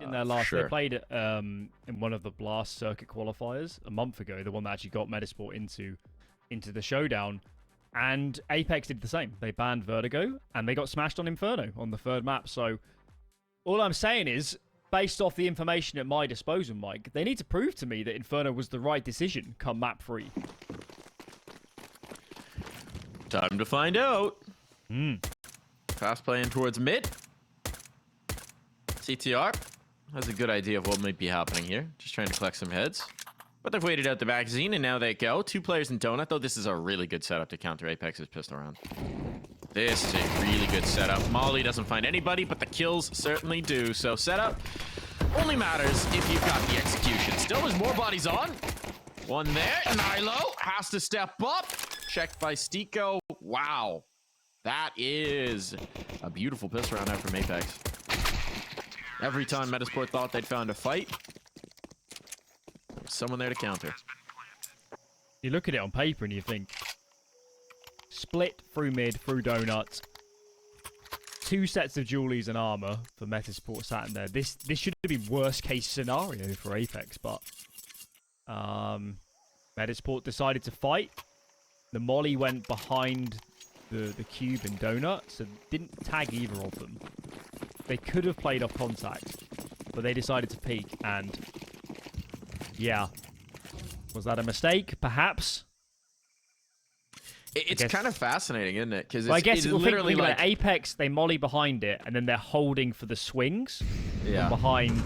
in their last. They played in one of the Blast circuit qualifiers a month ago, the one that actually got Metizport into the showdown. And Apeks did the same. They banned Vertigo, and they got smashed on Inferno on the third map. So all I'm saying is, based off the information at my disposal, Mike, they need to prove to me that Inferno was the right decision come map 3. Time to find out. Fast playing towards mid. CTR has a good idea of what might be happening here. Just trying to collect some heads. But they've waited out the magazine, and now they go. 2 players in Donut, though. This is a really good setup to counter Apex's pistol round. This is a really good setup. Molly doesn't find anybody, but the kills certainly do. So setup only matters if you've got the execution. Still, there's more bodies on. One there. Nilo has to step up. Checked by STYKO. Wow. That is a beautiful pistol round out from Apeks. Every time Metizport thought they'd found a fight, there was someone there to counter. You look at it on paper and you think, split through mid, through Donut, 2 sets of jewelries and armor for Metizport sat in there. This should be worst case scenario for Apeks, but Metizport decided to fight. The molly went behind the cube and Donut, so didn't tag either of them. They could have played off contact, but they decided to peek, and yeah. Was that a mistake? Perhaps. It's kind of fascinating, isn't it? Because I guess it's literally like Apeks, they molly behind it, and then they're holding for the swings behind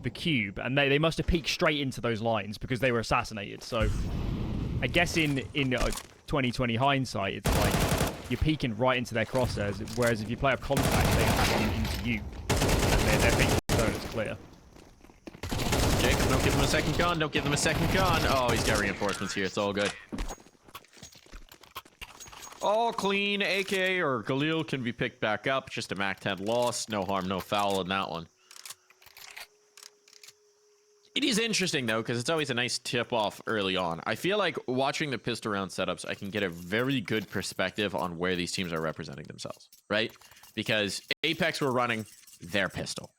the cube, and they must have peeked straight into those lines because they were assassinated. So I guess in 2020 hindsight, it's like you're peeking right into their crosshairs, whereas if you play a contact, they have into you, and they're thinking it's clear. Jacob, don't give them a second gun. Don't give them a second gun. Oh, he's got reinforcements here. It's all good. All clean. AK or Galil can be picked back up. Just a MAC-10 loss. No harm, no foul in that one. It is interesting, though, because it's always a nice tip-off early on. I feel like watching the pistol round setups, I can get a very good perspective on where these teams are representing themselves, right? Because Apeks were running their pistol.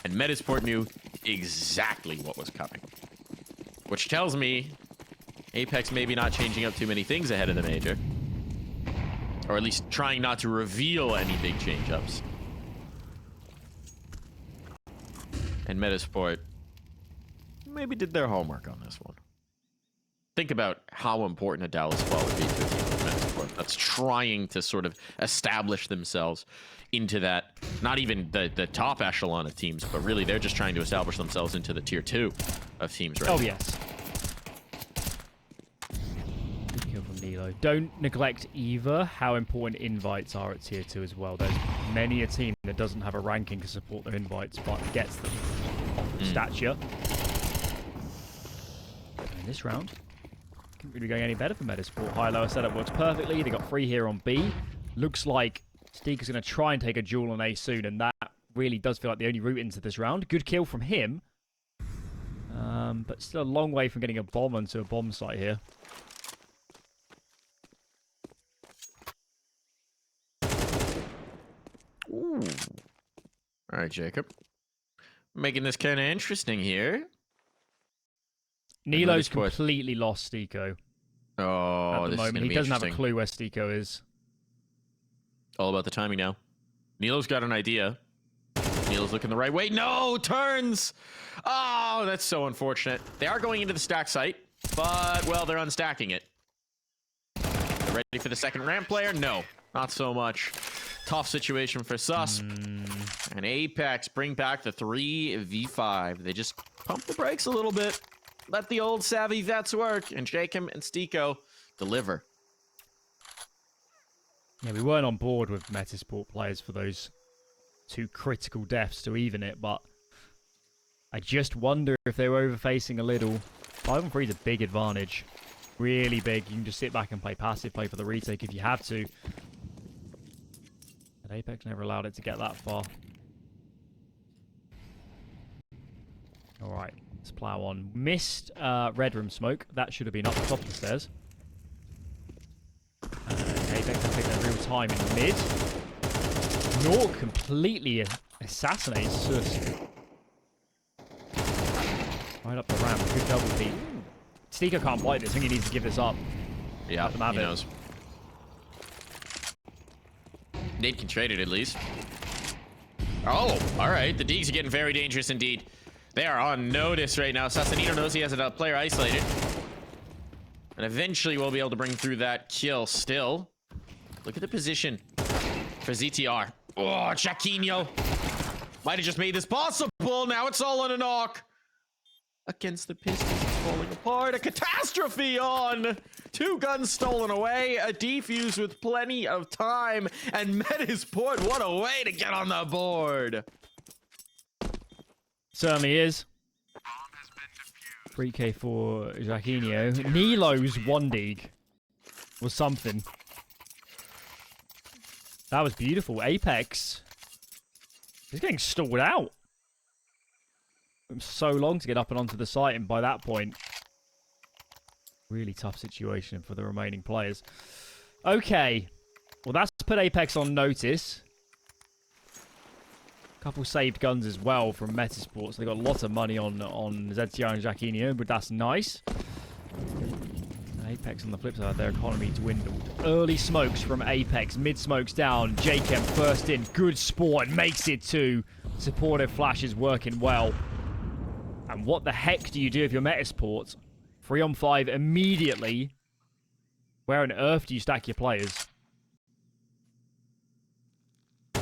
And Metizport knew exactly what was coming. Which tells me Apeks maybe not changing up too many things ahead of the major. Or at least trying not to reveal any big change-ups. And Metizport maybe did their homework on this one. Think about how important a Dallas squad would be to a team like Metizport that's trying to sort of establish themselves into that, not even the top echelon of teams, but really they're just trying to establish themselves into the tier 2 of teams right now. Oh, yes. Good kill from nilo. Don't neglect either how important invites are at tier 2 as well. There's many a team that doesn't have a ranking to support their invites, but gets them off stature. In this round, couldn't really go any better for Metizport. High-lower setup works perfectly. They got 3 here on B. Looks like STYKO's going to try and take a duel on A soon, and that really does feel like the only route into this round. Good kill from him, but still a long way from getting a bomb onto a bomb site here. Ooh. All right, Jacob. Making this kind of interesting here. Nilo's completely lost STYKO. Oh, at the moment. He doesn't have a clue where STYKO is. All about the timing now. Nilo's got an idea. Nilo's looking the right way. No, turns! Oh, that's so unfortunate. They are going into the stack site, but, well, they're unstacking it. They're ready for the second ramp player? No, not so much. Tough situation for susp. And Apeks bring back the 3v5. They just pump the brakes a little bit. Let the old savvy vets work, and jkaem and STYKO deliver. Yeah, we weren't on board with Metizport players for those 2 critical deaths to even it, but I just wonder if they were overfacing a little. 5-on-3 is a big advantage. Really big. You can just sit back and play passive, play for the retake if you have to. But Apeks never allowed it to get that far. Alright, let's plow on. Missed red room smoke. That should have been up the top of the stairs. Apeks can take their real time in mid. Nor completely assassinates Sus. Right up the ramp. Good double peek. STYKO can't bite this. I think he needs to give this up. Yeah, he knows. Nate can trade it at least. Oh, all right. The Deegs are getting very dangerous indeed. They are on notice right now. Sassanito knows he has a player isolated. And eventually we'll be able to bring through that kill still. Look at the position for ZTR. Oh, Jackinho. Might have just made this possible. Now it's all on a knock. Against the Pistons, it's falling apart. A catastrophe on. 2 guns stolen away. A defuse with plenty of time. And Metizport, what a way to get on the board. Certainly is. 3k for Jackinho. Nilo's 1 dig was something. That was beautiful. Apeks. He's getting stalled out. It was so long to get up and onto the site, and by that point, really tough situation for the remaining players. Okay. Well, that's put Apeks on notice. Couple saved guns as well from Metizport, so they got lots of money on ZTR and Jackinho, but that's nice. Apeks on the flip side, their economy dwindled. Early smokes from Apeks, mid smokes down. jkaem first in, good sport, makes it 2. Supportive flash is working well. And what the heck do you do if you're Metizport? 3 on 5 immediately. Where on earth do you stack your players? A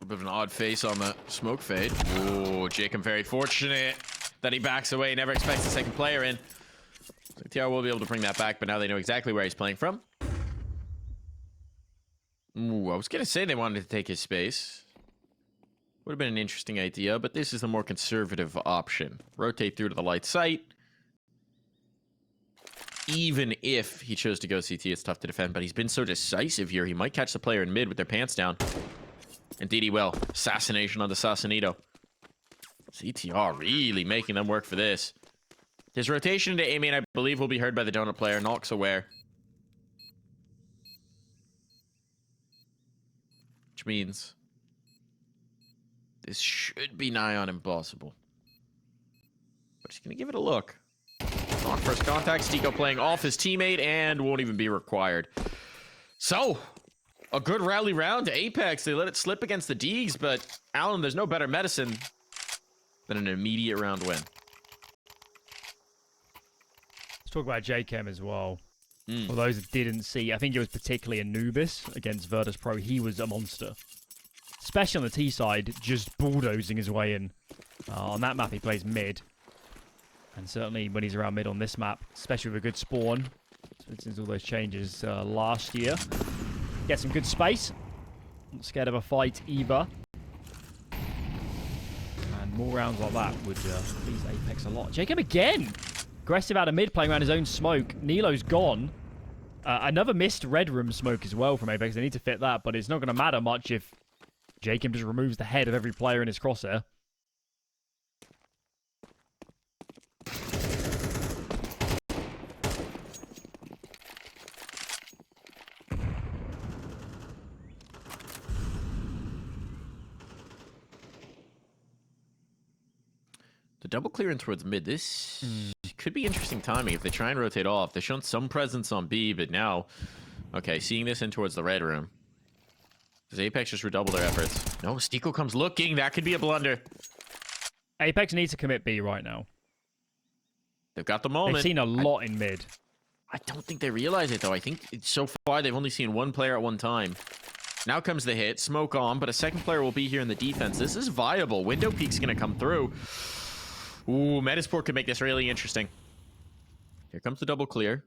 bit of an odd face on the smoke fade. Oh, jkaem very fortunate that he backs away. Never expects the second player in. TR will be able to bring that back, but now they know exactly where he's playing from. Ooh, I was going to say they wanted to take his space. Would have been an interesting idea, but this is the more conservative option. Rotate through to the light site. Even if he chose to go CT, it's tough to defend, but he's been so decisive here. He might catch the player in mid with their pants down. Indeed he will. Assassination on the Sassanito. CTR really making them work for this. His rotation into A main, I believe, will be heard by the donut player. Nox aware. Which means this should be nigh on impossible. But he's going to give it a look. On first contact, STYKO playing off his teammate and won't even be required. So, a good rally round to Apeks. They let it slip against the Deegs, but Alan, there's no better medicine than an immediate round win. Let's talk about jkaem as well. For those that didn't see, I think it was particularly Anubis against Virtus Pro. He was a monster. Especially on the T side, just bulldozing his way in. On that map, he plays mid. And certainly when he's around mid on this map, especially with a good spawn, since all those changes last year. Get some good space. Not scared of a fight either. And more rounds like that would please Apeks a lot. jkaem again! Aggressive out of mid, playing around his own smoke. Nilo's gone. Another missed red room smoke as well from Apeks. They need to fit that, but it's not going to matter much if jkaem just removes the head of every player in his crosshair. The double clearance towards mid. This could be interesting timing if they try and rotate off. They've shown some presence on B, but now... Okay, seeing this in towards the red room. Does Apeks just redouble their efforts? No, STYKO comes looking. That could be a blunder. Apeks needs to commit B right now. They've got the moment. They've seen a lot in mid. I don't think they realize it, though. I think so far they've only seen one player at one time. Now comes the hit. Smoke on, but a second player will be here in the defense. This is viable. Window peek's going to come through. Ooh, Metizport could make this really interesting. Here comes the double clear.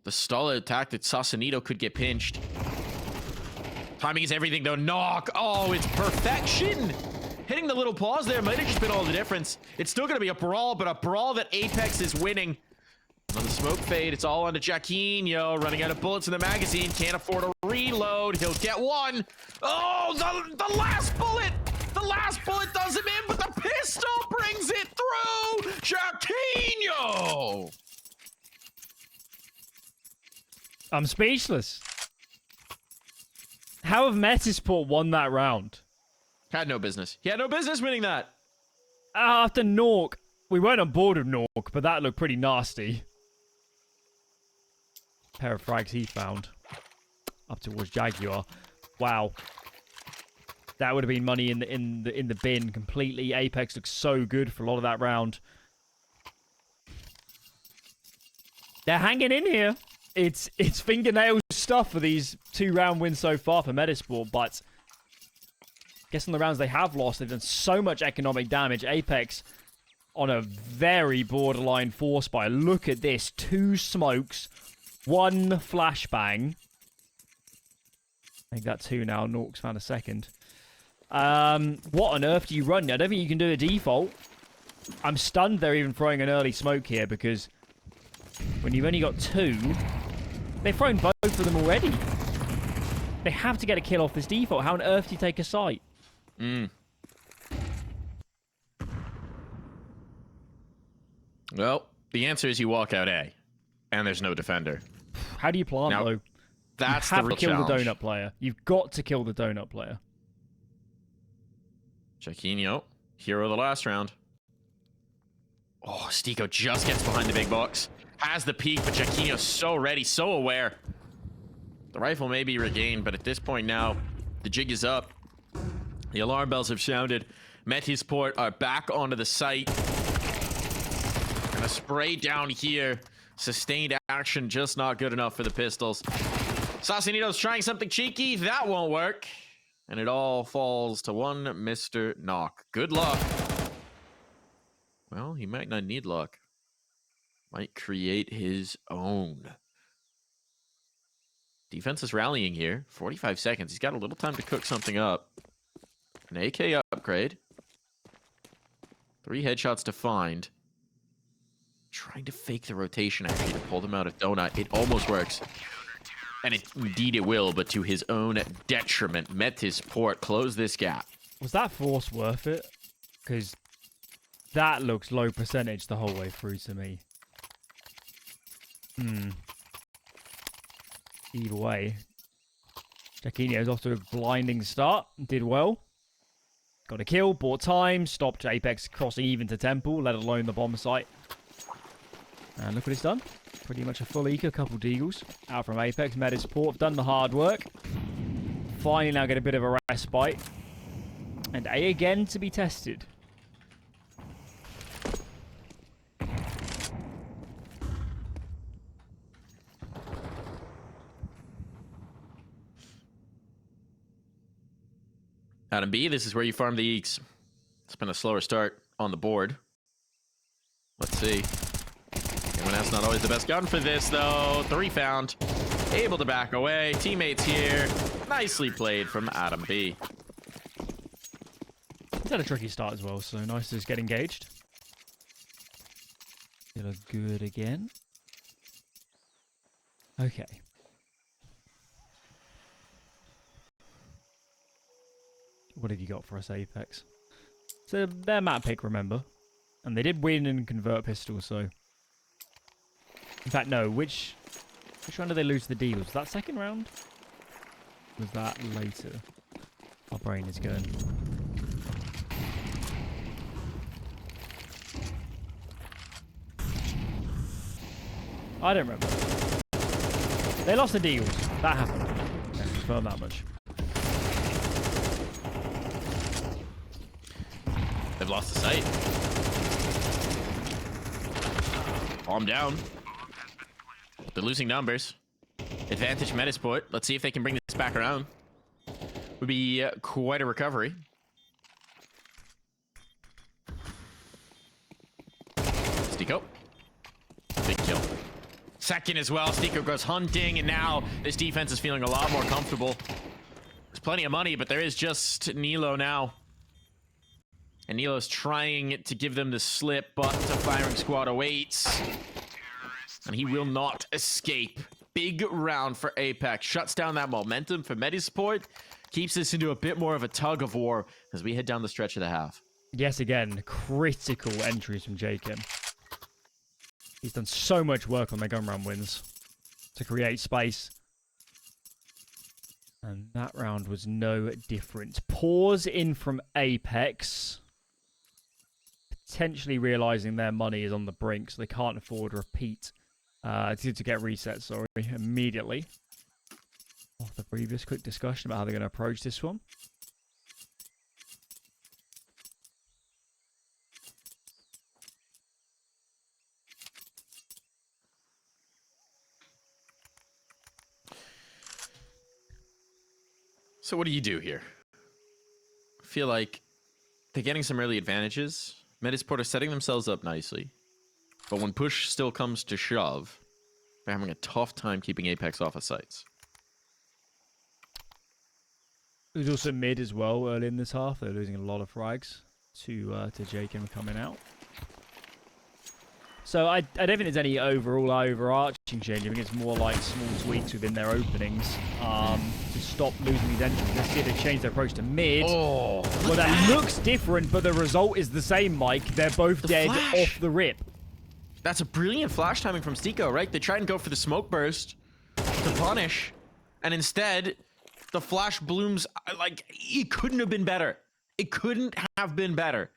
The stall attack that Sassanito could get pinched. Timing is everything, though. Knock. Oh, it's perfection. Hitting the little pause there might have just been all the difference. It's still going to be a brawl, but a brawl that Apeks is winning. On the smoke fade, it's all onto Jackinho. Running out of bullets in the magazine. Can't afford a reload. He'll get one. Oh, the last bullet. The last bullet does him in, but the pistol brings it through. Jackinho. I'm speechless. How have Metizport won that round? Had no business. He had no business winning that. After Nork, we weren't on board with Nork, but that looked pretty nasty. Pair of frags he found. Up towards Jaguar. Wow. That would have been money in the bin completely. Apeks looks so good for a lot of that round. They're hanging in here. It's fingernail stuff for these 2-round wins so far for Metizport, but guessing the rounds they have lost, they've done so much economic damage. Apeks on a very borderline force buy. Look at this. 2 smokes, 1 flashbang. I think that 2 now. Nork's found a second. What on earth do you run? I don't think you can do a default. I'm stunned they're even throwing an early smoke here because when you've only got 2, they've thrown both of them already. They have to get a kill off this default. How on earth do you take a site? Well, the answer is you walk out A, and there's no defender. How do you plant, Now, though? That's you have the real to kill challenge. the donut player. You've got to kill the donut player. Jackinho, hero of the last round. Oh, STYKO just gets behind the big box. Has the peek, but Jackinho's so ready, so aware. The rifle may be regained, but at this point now, the jig is up. The alarm bells have sounded. Metizport are back onto the site. Gonna spray down here. Sustained action, just not good enough for the pistols. Saucinito's trying something cheeky. That won't work. And it all falls to one Mr. Knock. Good luck. Well, he might not need luck. Might create his own. Defense is rallying here. 45 seconds. He's got a little time to cook something up. An AK upgrade. 3 headshots to find. Trying to fake the rotation, actually, to pull them out of donut. It almost works. And indeed it will, but to his own detriment. Metizport close this gap. Was that force worth it? Because that looks low percentage the whole way through to me. Either way. Jackinho's off to a blinding start. Did well. Got a kill, bought time, stopped Apeks crossing even to Temple, let alone the bomb site. And look what it's done. Pretty much a full eco, a couple deagles. Out from Apeks, Metizport, done the hard work. Finally now get a bit of a respite. And A again to be tested. Adam B, this is where you farm the eeks. It's been a slower start on the board. Let's see. Everyone has not always the best gun for this, though. 3 found. Able to back away. Teammates here. Nicely played from Adam B. He's had a tricky start as well, so nice to just get engaged. They look good again. Okay. What have you got for us, Apeks? So their map pick, remember? And they did win and convert pistol, so... In fact, no, which round did they lose the deals? Was that second round? Was that later? My brain is going. I don't remember. They lost the deals. That happened. Yeah, confirm that much. They've lost the site. Bomb down. They're losing numbers. Advantage Metizport. Let's see if they can bring this back around. Would be quite a recovery. STYKO. Big kill. Second as well. STYKO goes hunting, and now this defense is feeling a lot more comfortable. There's plenty of money, but there is just Nilo now. And Nilo's trying to give them the slip, but the firing squad awaits. And he will not escape. Big round for Apeks. Shuts down that momentum for Metizport. Keeps this into a bit more of a tug of war as we head down the stretch of the half. Yes, again, critical entries from jkaem. He's done so much work on their gun round wins to create space. And that round was no different. Pause in from Apeks. potentially realizing their money is on the brink, so they can't afford a repeat to get reset, sorry, immediately. Off the previous quick discussion about how they're going to approach this one. So what do you do here? I feel like they're getting some early advantages. Metizport are setting themselves up nicely. But when push still comes to shove, they're having a tough time keeping Apeks off of sites. There's also mid as well early in this half. They're losing a lot of frags to jkaem coming out. So I don't think there's any overarching change. I think it's more like small tweaks within their openings to stop losing these entries. Let's see if they change their approach to mid. Oh, well, that looks different, but the result is the same, Mike. They're both dead off the rip. That's a brilliant flash timing from STYKO, right? They try and go for the smoke burst to punish, and instead, the flash blooms. Like, it couldn't have been better. It couldn't have been better.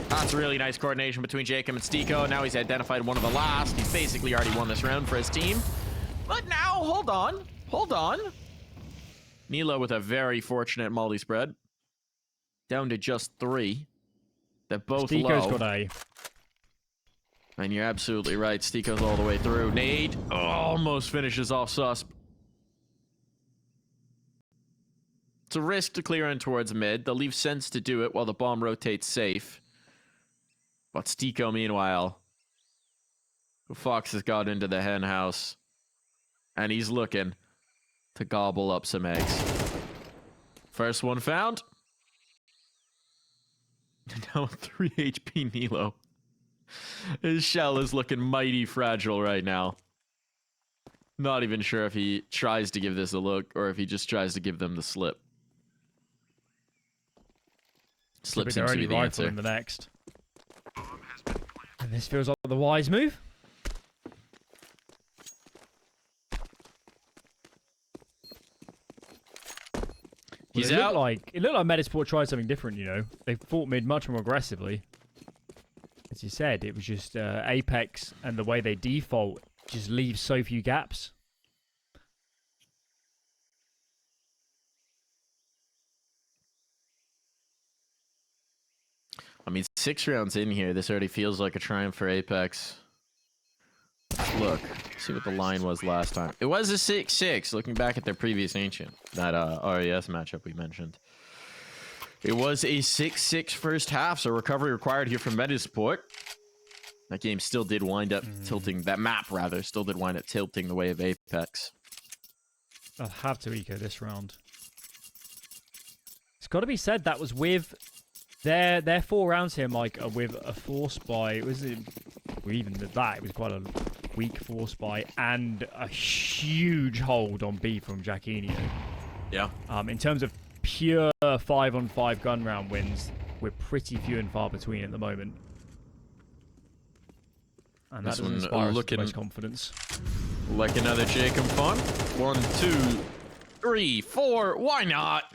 That's really nice coordination between jkaem and STYKO. Now he's identified one of the last. He's basically already won this round for his team. But now, hold on. Hold on. Nilo with a very fortunate multi-spread. Down to just 3. They're both low. STYKO's got A. And you're absolutely right. STYKO's all the way through. Nade almost finishes off susp. It's a risk to clear in towards mid. They'll leave sense to do it while the bomb rotates safe. But STYKO, meanwhile, Fox has got into the hen house. And he's looking to gobble up some eggs. First one found. Now 3 HP Nilo. His shell is looking mighty fragile right now. Not even sure if he tries to give this a look or if he just tries to give them the slip. Slip seems to be the answer. In the next. And this feels like the wise move. He's out. It looked like Metizport tried something different, you know. They fought mid much more aggressively. As you said, it was just Apeks and the way they default just leaves so few gaps. I mean, 6 rounds in here, this already feels like a triumph for Apeks. Look, see what the line was last time. It was a 6-6, looking back at their previous Ancient, that RES matchup we mentioned. It was a 6-6 first half, so recovery required here from Metizport. That game still did wind up tilting, that map rather, still did wind up tilting the way of Apeks. I'll have to eco this round. It's got to be said that was with their 4 rounds here, Mike, are with a force buy. Was it? Or even that, it was quite a weak force buy and a huge hold on B from Jackinho. Yeah. In terms of pure 5-on-5 gun round wins, we're pretty few and far between at the moment. And that doesn't inspire us much confidence. Like another jkaem fun. 1, 2, 3, 4. Why not?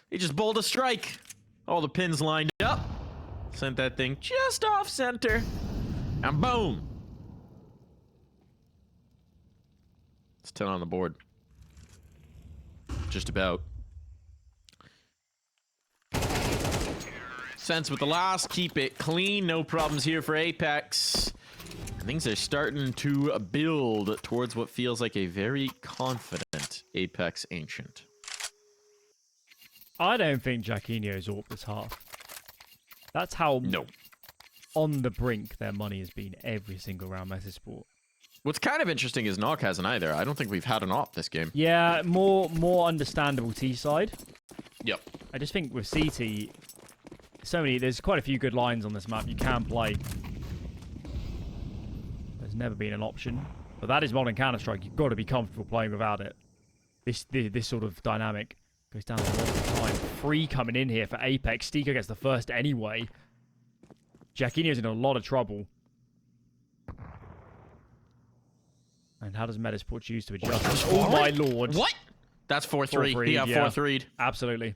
He just bowled a strike. All the pins lined up. Sent that thing just off center. And boom. It's 10 on the board. Just about. Sense with the last. Keep it clean. No problems here for Apeks. Things are starting to build towards what feels like a very confident Apeks Ancient. I don't think Jackinho's AWP this half. That's how on the brink their money has been every single round Metizport. What's kind of interesting is Nog hasn't either. I don't think we've had an AWP this game. Yeah, more understandable T side. Yep. I just think with CT, there's quite a few good lines on this map you can play. There's never been an option. But that is modern Counter-Strike. You've got to be comfortable playing without it. This sort of dynamic goes down a long time. 3 coming in here for Apeks. STYKO gets the first anyway. Jackinho's in a lot of trouble. And how does Metizport choose to adjust? Oh my lord. What? That's 4-3. He got 4-3'd. Absolutely.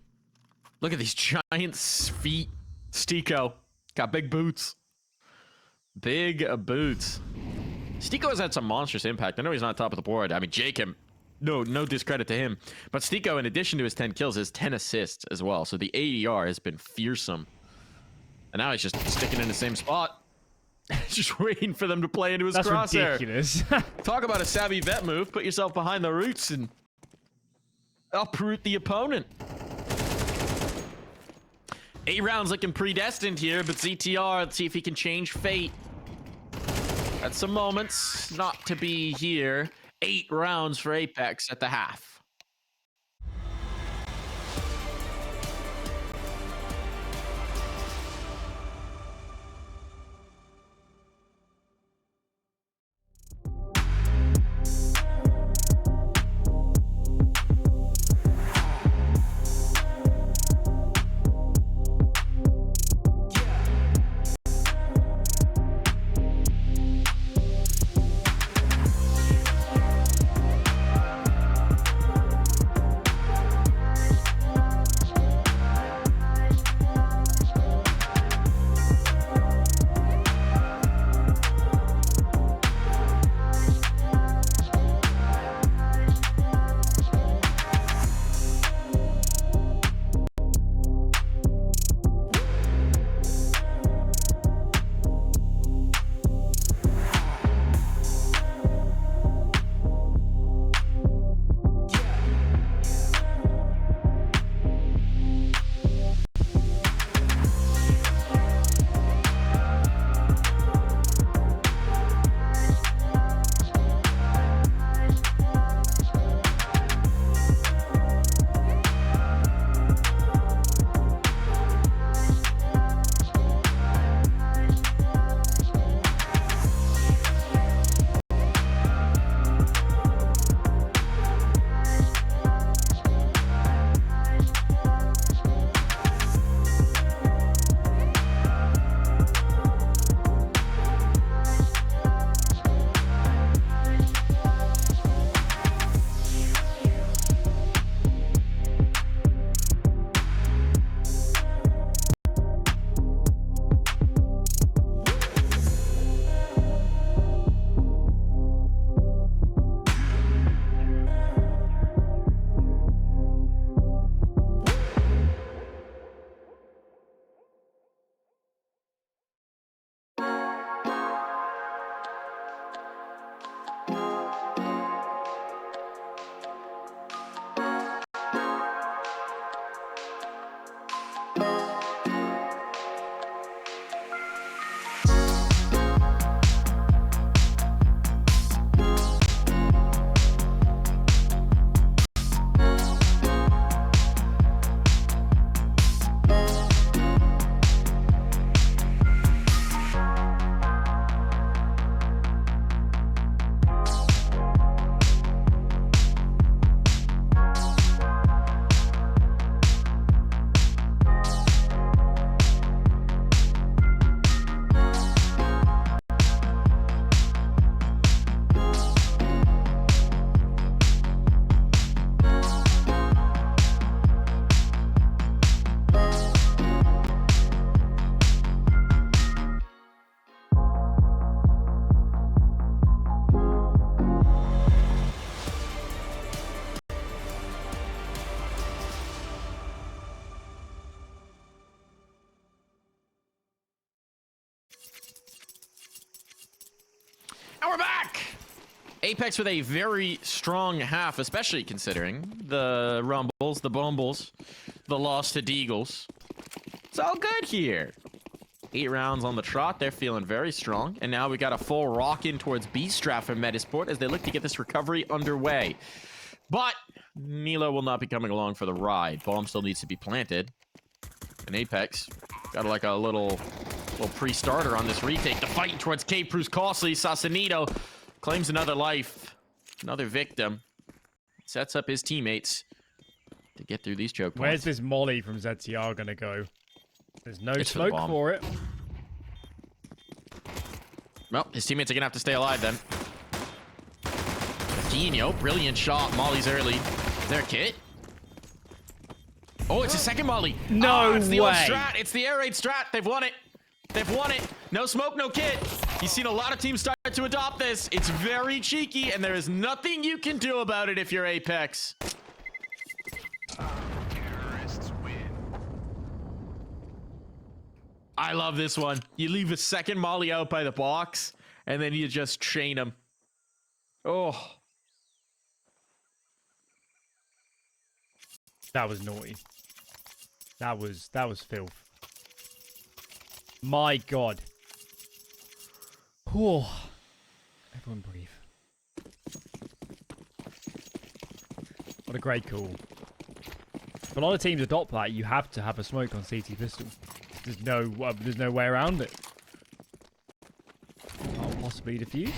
Look at these giant feet. STYKO got big boots. Big boots. STYKO has had some monstrous impact. I know he's not top of the board. I mean, jkaem, no discredit to him. But STYKO, in addition to his 10 kills, has 10 assists as well. So the ADR has been fearsome. And now he's just sticking in the same spot. Just waiting for them to play into his crosshair. That's ridiculous. Talk about a savvy vet move. Put yourself behind the roots and uproot the opponent. 8 rounds looking predestined here, but ZTR, let's see if he can change fate. At some moments, not to be here. 8 rounds for Apeks at the half. And we're back! Apeks with a very strong half, especially considering the rumbles, the bumbles, the loss to Deagles. It's all good here. 8 rounds on the trot. They're feeling very strong. And now we got a full rock in towards B-Strat from Metizport as they look to get this recovery underway. But Nilo will not be coming along for the ride. Bomb still needs to be planted. And Apeks got like a little pre-starter on this retake. The fight towards Cape proves costly. Sausalito claims another life. Another victim. Sets up his teammates to get through these choke points. Where's this molly from ZTR gonna go? There's no smoke for it. Well, his teammates are gonna have to stay alive then. Jackinho, brilliant shot. Molly's early. Is there a kit? Oh, it's a second molly. No it's the way. old strat. It's the air raid strat. They've won it. They've won it. No smoke, no kit. You've seen a lot of teams start to adopt this. It's very cheeky, and there is nothing you can do about it if you're Apeks. I love this one. You leave a second molly out by the box, and then you just chain them. Oh. That was naughty. That was filth. My God. Whew. Everyone breathe. What a great call. If a lot of teams adopt that, you have to have a smoke on CT pistol. There's no way around it. Can't possibly defuse.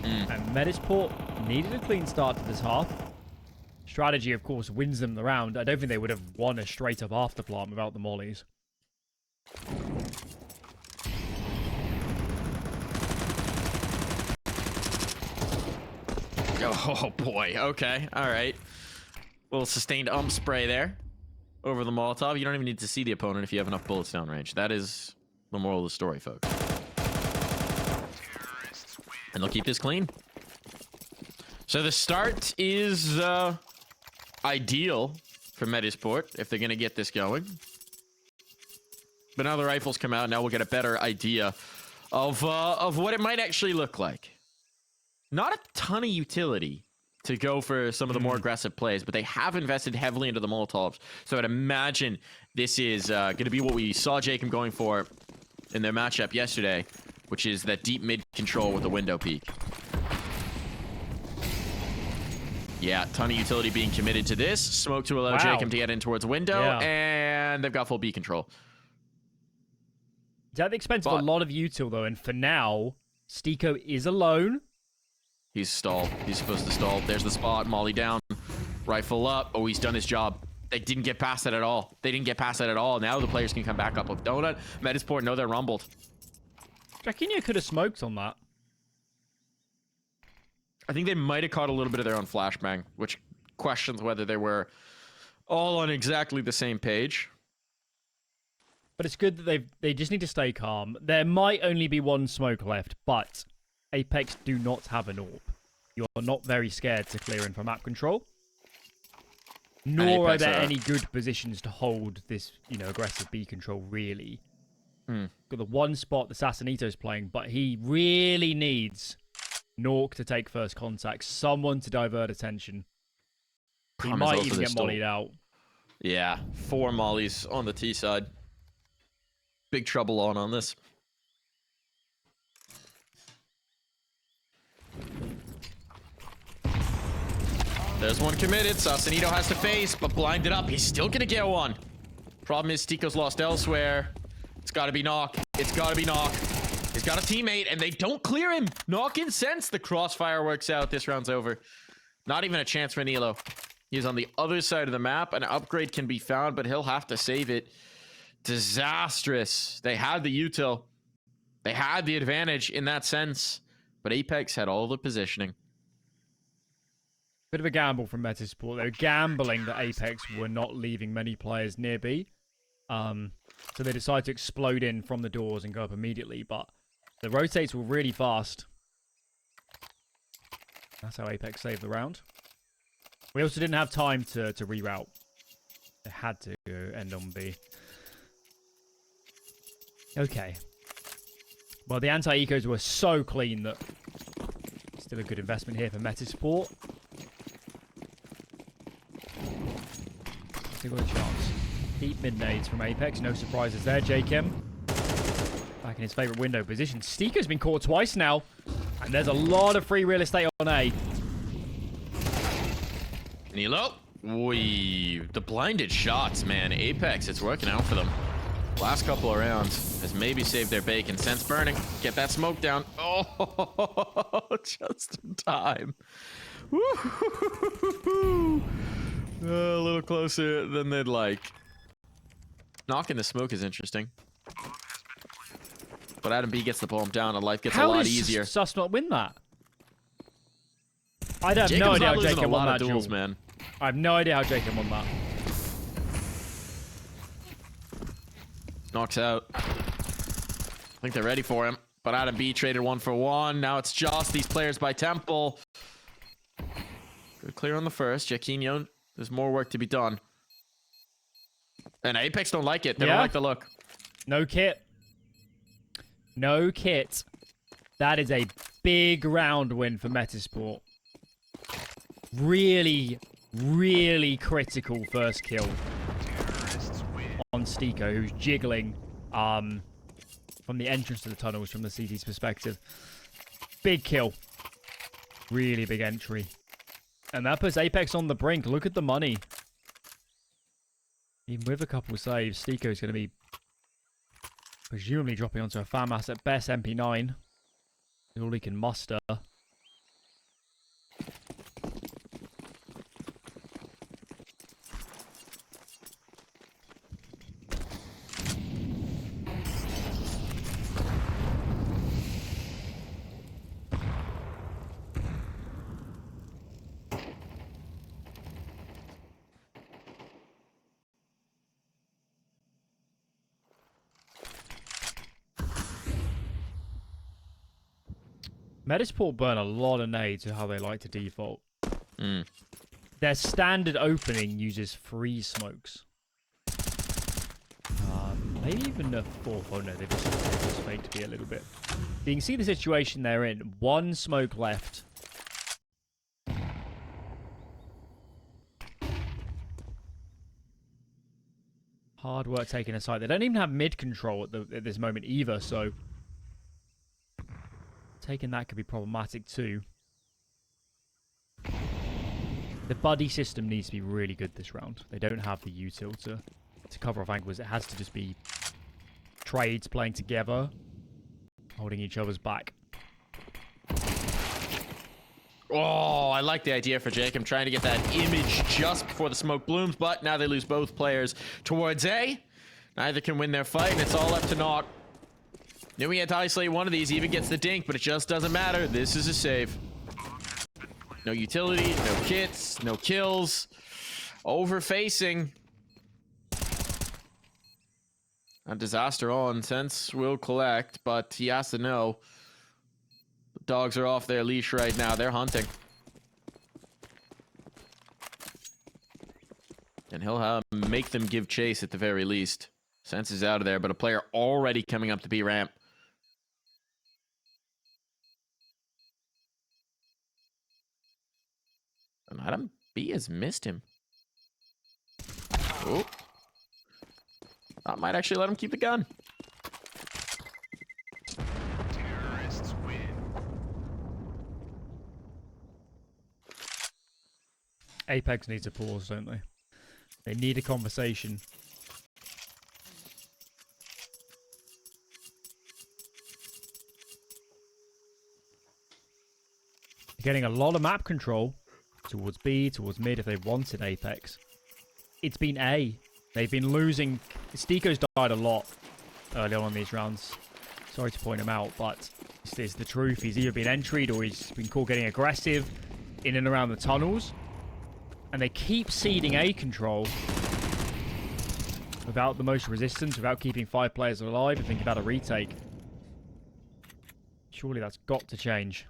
And Metizport needed a clean start to this half. Strategy, of course, wins them the round. I don't think they would have won a straight-up afterplant without the mollies. Oh, boy. Okay. All right. Little sustained spray there over the Molotov. You don't even need to see the opponent if you have enough bullets downrange. That is the moral of the story, folks. And they'll keep this clean. So the start is ideal for Metizport if they're going to get this going. But now the rifles come out. Now we'll get a better idea of what it might actually look like. Not a ton of utility to go for some of the more aggressive plays, but they have invested heavily into the Molotovs. So I'd imagine this is going to be what we saw jkaem going for in their matchup yesterday, which is that deep mid control with a window peek. Yeah, ton of utility being committed to this. Smoke to allow jkaem to get in towards a window, and they've got full B control. It's at the expense of a lot of util, though, and for now, STYKO is alone. He's stalled. He's supposed to stall. There's the spot. Molly down. Rifle up. Oh, he's done his job. They didn't get past that at all. They didn't get past that at all. Now the players can come back up with Donut. Metizport know they're rumbled. Jackinho could have smoked on that. I think they might have caught a little bit of their own flashbang, which questions whether they were all on exactly the same page. But it's good that they just need to stay calm. There might only be one smoke left, but Apeks do not have an AWP. You're not very scared to clear in from map control. Nor are there any good positions to hold this, aggressive B control, really. Got the one spot the Sassanito's playing, but he really needs Nork to take first contact. Someone to divert attention. He might even get mollied out. Yeah, 4 mollies on the T side. Big trouble on this. There's one committed. Sassanito has to face, but blinded up. He's still gonna get one. Problem is, STYKO's lost elsewhere. It's gotta be Knock. It's gotta be Knock. He's got a teammate, and they don't clear him. Knock in sense. The crossfire works out. This round's over. Not even a chance for Nilo. He's on the other side of the map. An upgrade can be found, but he'll have to save it. Disastrous. They had the util. They had the advantage in that sense, but Apeks had all the positioning. Bit of a gamble from Metizport. They were gambling that Apeks were not leaving many players near B. So they decided to explode in from the doors and go up immediately, but the rotates were really fast. That's how Apeks saved the round. We also didn't have time to reroute. They had to end on B. Okay. Well, the anti-ecos were so clean that still a good investment here for Metizport. Still got a chance. Deep mid nades from Apeks. No surprises there. jkaem back in his favorite window position. STYKO's been caught twice now. And there's a lot of free real estate on A. Nilo. The blinded shots, man. Apeks, it's working out for them. Last couple of rounds has maybe saved their bacon. Sense burning. Get that smoke down. Oh, just in time. A little closer than they'd like. Knocking the smoke is interesting. But Adam B gets the bomb down and life gets a lot easier. How does Sus not win that? I have no idea how jkaem won that duel. Man. I have no idea how jkaem won that. Knocks out. I think they're ready for him. But Adam B traded 1 for 1. Now it's just these players by Temple. Good clear on the first. Jackinho, there's more work to be done. And Apeks don't like it. They don't like the look. No kit. No kit. That is a big round win for Metizport. Really, really critical first kill on STYKO, who's jiggling from the entrance to the tunnels from the CT's perspective. Big kill. Really big entry. And that puts Apeks on the brink. Look at the money. Even with a couple saves, STYKO is going to be presumably dropping onto a FAMAS at best MP9. All he can muster. Metizport burn a lot of nades to how they like to default. Their standard opening uses 3 smokes. Maybe even a 4th. Oh no, they've just faked to be a little bit. You can see the situation they're in. 1 smoke left. Hard work taking a site. They don't even have mid control at this moment either, so taking that could be problematic too. The buddy system needs to be really good this round. They don't have the util to cover off angles. It has to just be trades playing together, holding each other's back. Oh, I like the idea for Jake. I'm trying to get that image just before the smoke blooms, but now they lose both players towards A. Neither can win their fight, and it's all up to naught. Knew he had to isolate one of these, even gets the dink, but it just doesn't matter. This is a save. No utility, no kits, no kills. Over-facing. A disaster on. Sense will collect, but he has to know. The dogs are off their leash right now. They're hunting. And he'll make them give chase at the very least. Sense is out of there, but a player already coming up to B ramp. And Adam B has missed him. Oh. That might actually let him keep the gun. Terrorists win. Apeks needs a pause, don't they? They need a conversation. Getting a lot of map control towards B, towards mid if they wanted Apeks. It's been A. They've been losing. STYKO's died a lot early on in these rounds. Sorry to point him out, but it's the truth. He's either been entryed or he's been caught getting aggressive in and around the tunnels. And they keep ceding A control without the most resistance, without keeping 5 players alive and thinking about a retake. Surely that's got to change.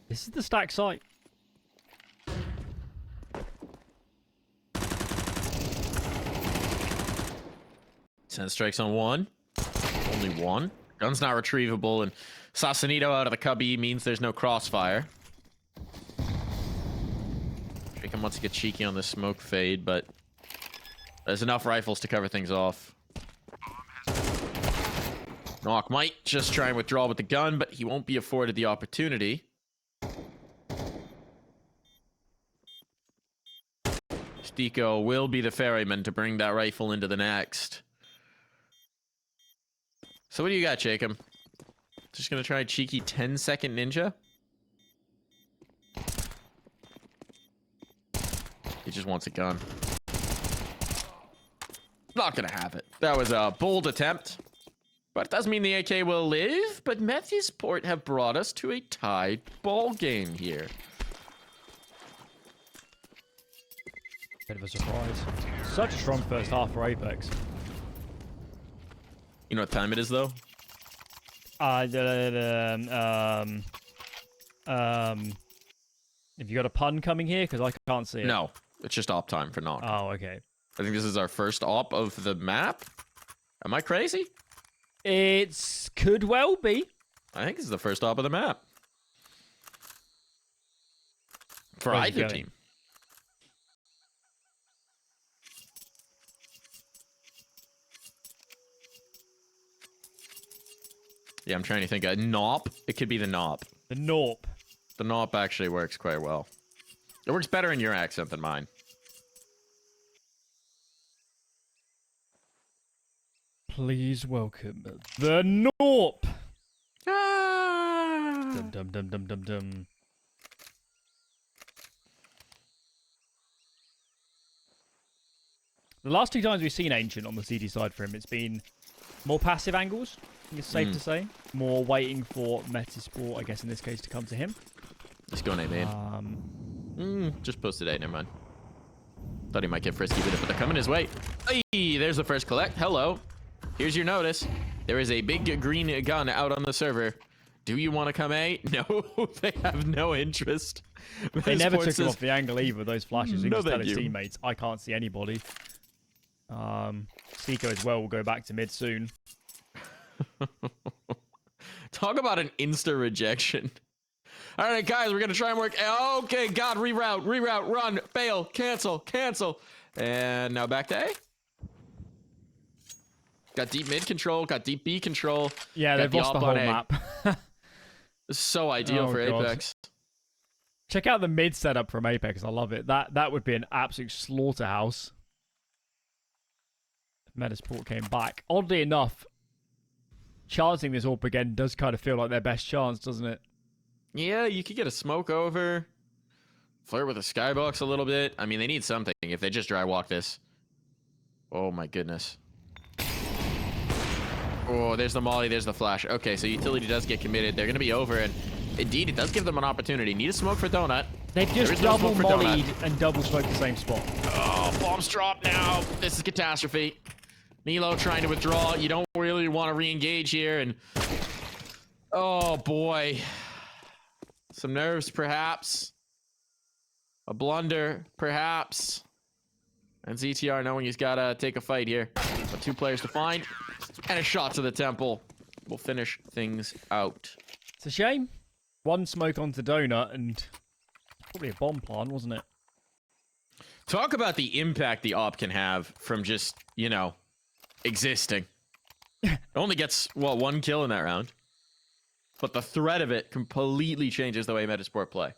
This is the stack site. Sense strikes on 1. Only 1. Gun's not retrievable, and Sausalito out of the cubby means there's no crossfire. Jackinho wants to get cheeky on this smoke fade, but there's enough rifles to cover things off. Knock might just try and withdraw with the gun, but he won't be afforded the opportunity. STYKO will be the ferryman to bring that rifle into the next. So what do you got, Jackinho? Just gonna try a cheeky 10-second ninja? He just wants a gun. Not gonna have it. That was a bold attempt. But it doesn't mean the AK will live. But Metizport have brought us to a tied ball game here. Bit of a surprise. Such a strong first half for Apeks. You know what time it is, though? Have you got a pun coming here? Because I can't see it. No, it's just op time for knock. Oh, okay. I think this is our first op of the map. Am I crazy? It could well be. I think this is the first op of the map. For Where's either it going? team. Yeah, I'm trying to think. A Nop. It could be the Nop. The Norp. The Nop actually works quite well. It works better in your accent than mine. Please welcome the Norp. Ah! Dum dum dum dum dum dum. The last two times we've seen Ancient on the CD side for him, it's been more passive angles, I think it's safe to say. More waiting for Metizport, I guess in this case, to come to him. Let's go, Nate, man. Just posted A, never mind. Thought he might get frisky with it, but they're coming his way. Hey, there's the first collect. Hello. Here's your notice. There is a big green gun out on the server. Do you want to come A? No, they have no interest. They never took him off the angle either, those flashes. He No, just tell thank his you. teammates, I can't see anybody. STYKO as well will go back to mid soon. Talk about an insta rejection. All right, guys, we're gonna try and work. Okay, God, reroute, run, bail, cancel. And now back to A. Got deep mid control, got deep B control. Yeah, got they've lost the op whole on A. map. This is so ideal Oh, for God. Apeks. Check out the mid setup from Apeks. I love it. That would be an absolute slaughterhouse. Metizport came back. Oddly enough, chancing this AWP again does kind of feel like their best chance, doesn't it? Yeah, you could get a smoke over. Flirt with a skybox a little bit. I mean, they need something if they just dry walk this. Oh my goodness. Oh, there's the molly, there's the flash. Okay, so utility does get committed. They're going to be over, and indeed, it does give them an opportunity. Need a smoke for Donut. They've There just is no double smoke for Donut. mollied and double smoked the same spot. Oh, bombs drop now. This is catastrophe. Nilo trying to withdraw. You don't really want to re-engage here, and oh boy. Some nerves, perhaps. A blunder, perhaps. And ZTR knowing he's got to take a fight here. But two players to find. And a shot to the temple. We'll finish things out. It's a shame. One smoke onto Donut and probably a bomb plant, wasn't it? Talk about the impact the op can have from just, you know, existing. It only gets, what, one kill in that round? But the threat of it completely changes the way Metizport play.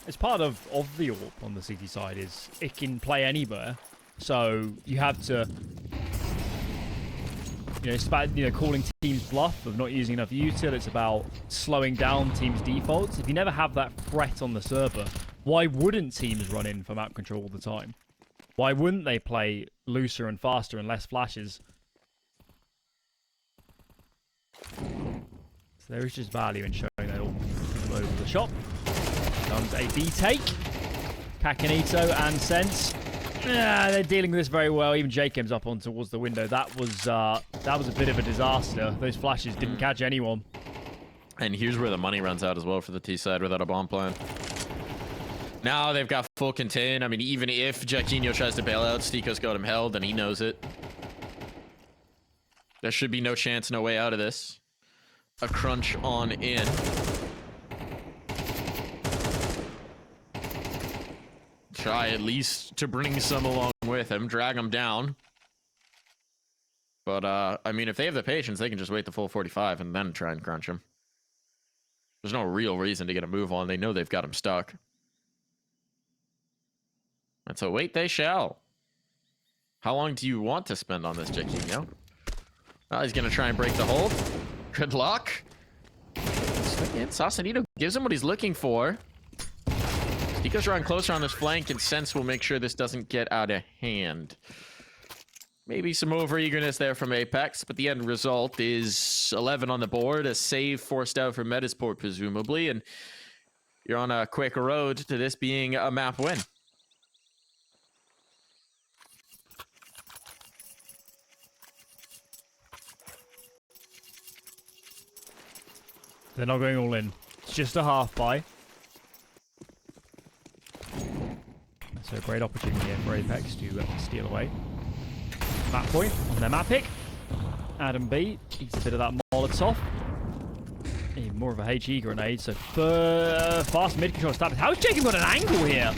It's part of the AWP on the CT side is it can play anywhere. So you have to, it's about calling teams bluff of not using enough util. It's about slowing down teams' defaults. If you never have that threat on the server, why wouldn't teams run in for map control all the time? Why wouldn't they play looser and faster and less flashes? So there is just value in showing that all over the shop. Comes a B take. Jackinho and Sense. They're dealing with this very well. Even jkaem's up on towards the window. That was a bit of a disaster. Those flashes didn't catch anyone. And here's where the money runs out as well for the T side without a bomb plan. Now they've got full contain. I mean, even if Jackinho tries to bail out, STYKO's got him held, and he knows it. There should be no chance, no way out of this. A crunch on in. Try at least to bring some along with him, drag him down. But, I mean, if they have the patience, they can just wait the full 45 and then try and crunch him. There's no real reason to get a move on. They know they've got him stuck. And so wait they shall. How long do you want to spend on this, Jackinho? Well, he's going to try and break the hold. Good luck. And Sausalito gives him what he's looking for. STYKO's drawing closer on this flank, and Sense will make sure this doesn't get out of hand. Maybe some over-eagerness there from Apeks, but the end result is 11 on the board, a save forced out from Metizport, presumably, and you're on a quick road to this being a map win. They're not going all in. It's just a half buy. So a great opportunity here for Apeks to steal away. Map point on their map pick. Adam B eats a bit of that Molotov. Even more of a HE grenade. So fast mid control established. How's Jackinho got an angle here?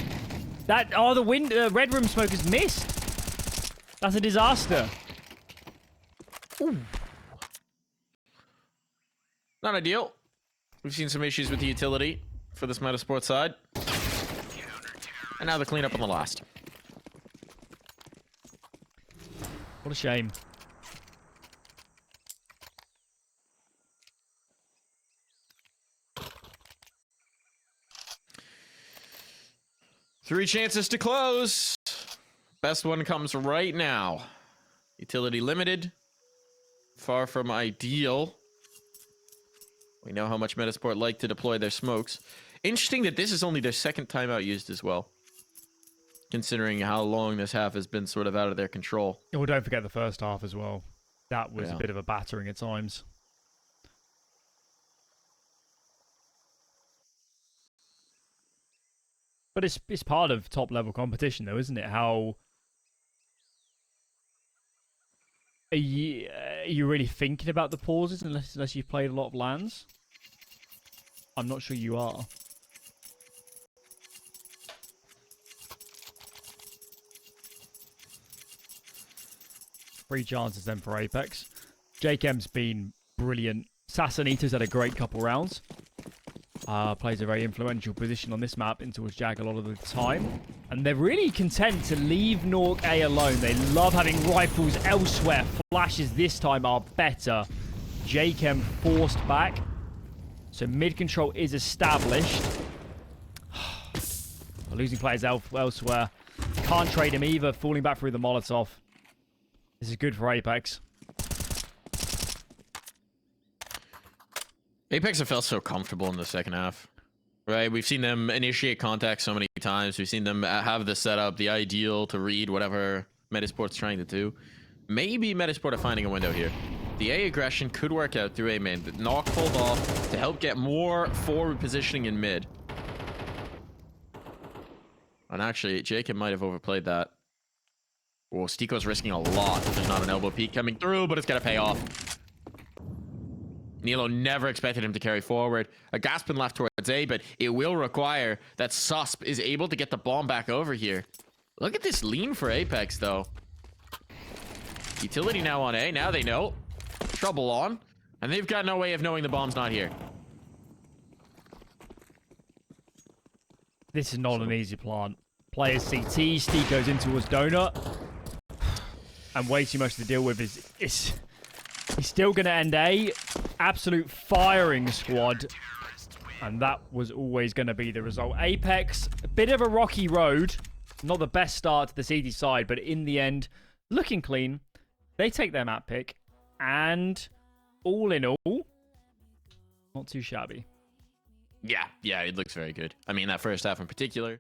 That the red room smoke has missed. That's a disaster. Ooh. Not ideal. We've seen some issues with the utility for this Metizport side. And now the cleanup on the last. What a shame. Three chances to close. Best one comes right now. Utility limited. Far from ideal. We know how much Metizport like to deploy their smokes. Interesting that this is only their second timeout used as well, considering how long this half has been sort of out of their control. Well, don't forget the first half as well. That was a bit of a battering at times. But it's part of top level competition, though, isn't it? How are you really thinking about the pauses unless you've played a lot of lands? I'm not sure you are. Three chances then for Apeks. jkaem's been brilliant. Sassanita's had a great couple rounds. Plays a very influential position on this map into his Jag a lot of the time. And they're really content to leave Nork A alone. They love having rifles elsewhere. Flashes this time are better. jkaem forced back. So mid control is established. Losing players elsewhere. Can't trade him either. Falling back through the Molotov. This is good for Apeks. Apeks have felt so comfortable in the second half, right? We've seen them initiate contact so many times. We've seen them have the setup, the ideal to read whatever Metizport's trying to do. Maybe Metizport are finding a window here. The A aggression could work out through A main. The knock pulled off to help get more forward positioning in mid. And actually, jkaem might have overplayed that. Oh, STYKO's risking a lot. There's not an elbow peek coming through, but it's going to pay off. Nilo never expected him to carry forward. A gas pin left towards A, but it will require that susp is able to get the bomb back over here. Look at this lean for Apeks, though. Utility now on A. Now they know. Trouble on. And they've got no way of knowing the bomb's not here. This is not an easy plant. Players CT, STYKO's in towards Donut. And way too much to deal with is he's still going to end A. Absolute firing squad. And that was always going to be the result. Apeks, a bit of a rocky road. Not the best start to the CD side, but in the end, looking clean. They take their map pick. And all in all, not too shabby. Yeah, it looks very good. I mean, that first half in particular.